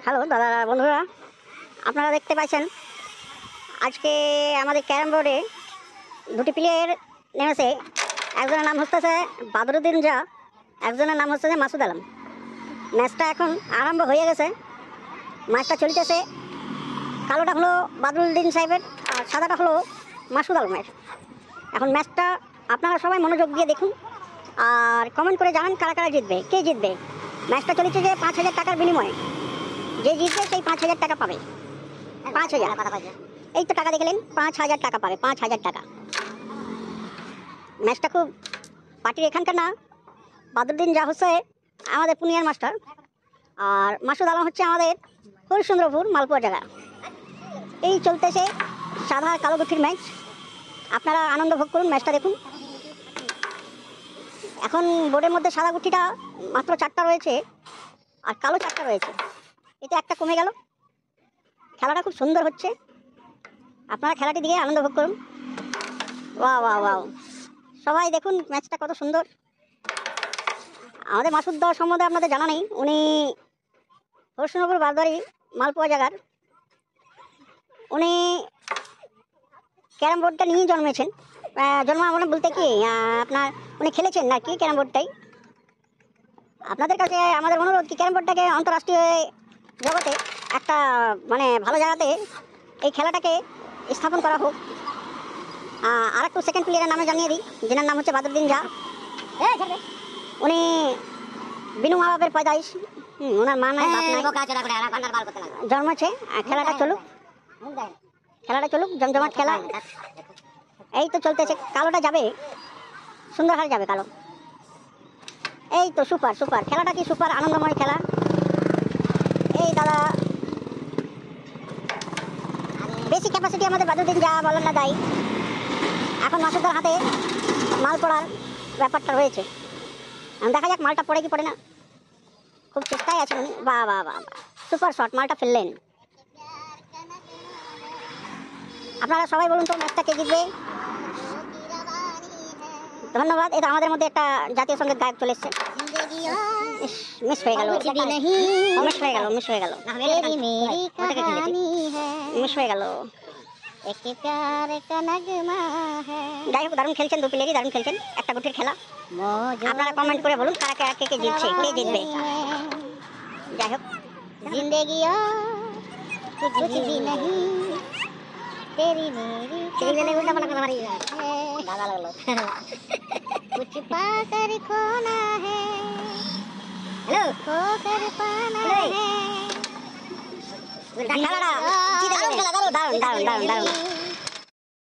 Hello দাদা বন্ধুরা, আপনারা দেখতে পাচ্ছেন আজকে আমাদের ক্যারাম বোর্ডে দুটি প্লেয়ার নেমেছে। একজনের নাম হচ্ছে বাদরুদ্দিন জা, একজনের নাম হচ্ছে মাসুদ আলম। ম্যাচটা এখন আরম্ভ হয়ে গেছে, ম্যাচটা চলতেছে। কালোটা হলো বাদরুদ্দিন সাহেবের আর সাদাটা হলো মাসুদ আলমের। এখন ম্যাচটা আপনারা সবাই মনোযোগ দিয়ে দেখুন আর কমেন্ট করে জানান কারা কারা জিতবে, কে জিতবে। ম্যাচটা চলেছে যে 5,000 টাকার বিনিময়ে, যে জিতবে সেই 5,000 টাকা পাবে। 5,000, এই তো টাকা দেখলেন, 5,000 টাকা পাবে, 5,000 টাকা। ম্যাচটা খুব পার্টির এখানকার না। বাদরুদ্দিন যা হচ্ছে আমাদের পুনিয়ার মাস্টার, আর মাসুদ আলম হচ্ছে আমাদের হরিশ্চন্দ্রপুর মালপুয়া জায়গা। এই চলতেছে সাদা কালো গুঠির ম্যাচ। আপনারা আনন্দ ভোগ করুন, ম্যাচটা দেখুন। এখন বোর্ডের মধ্যে সাদা গুঠিটা মাত্র 4টা রয়েছে আর কালো 4টা রয়েছে, এতে একটা কমে গেল। খেলাটা খুব সুন্দর হচ্ছে, আপনারা খেলাটি দিয়ে আনন্দ ভোগ করুন। ওয়াও ওয়াও ওয়াও, সবাই দেখুন ম্যাচটা কত সুন্দর। আমাদের মাসুদ দা সম্বন্ধে আপনাদের জানা নেই, উনি হরিশ্চন্দ্রপুর বারদারি মালপোয়া জায়গার। উনি ক্যারাম বোর্ডটা নিয়েই জন্মেছেন। জন্মানো বলতে কি আপনার উনি খেলেছেন না কি ক্যারাম বোর্ডটাই। আপনাদের কাছে আমাদের অনুরোধ কি ক্যারাম বোর্ডটাকে আন্তঃরাষ্ট্রীয় জগতে একটা মানে ভালো জায়গাতে এই খেলাটাকে স্থাপন করা হোক। আর একটু সেকেন্ড প্লেয়ারের নামে জানিয়ে দিই, যেনার নাম হচ্ছে বাদরুদ্দিন জা। উনি বিনু মা বাপের পয়দাইশ, ওনার মা নাই বাপ নাই, জন্মেছে। খেলাটা চলুক, খেলাটা চলুক, জমজমাট খেলা। এই তো চলতেছে, কালোটা যাবে, সুন্দর হারে যাবে কালো। এই তো সুপার সুপার, খেলাটা কি সুপার আনন্দময় খেলা। এই দাদা বেশি ক্যাপাসিটি আমাদের বাদরুদ্দিন যা বলেন না দায়ী। এখন মাসুদার হাতে মাল পড়ার ব্যাপারটা রয়েছে, দেখা যাক মালটা পড়ে কি পড়ে না। খুব চেষ্টায় আছেন উনি। বাহ বাহ বাহ, সুপার শট, মালটা ফেললেন। আপনারা সবাই বলুন তো ম্যাচটা কে জিতবে। ধন্যবাদ। এটা আমাদের মধ্যে একটা জাতীয় সঙ্গীত গায়ক চলে এসছে। মিস হয়ে গেল, মিস হয়ে গেল, মিস হয়ে গেল, মিস হয়ে গেল। যাই হোক, দারুণ খেলছেন, দু প্লেয়ারই দারুণ খেলছেন, একটা গুটির খেলা। আপনারা কমেন্ট করে বলুন কারা কে কে জিতছে, কে জিতবে। যাই হোক, জিন্দেগি कुछ भी नहीं तेरी मेरी कुछ पाकर खोना है, हेलो खोकर पाना है। दारुण दारुण दारुण दारुण दारुण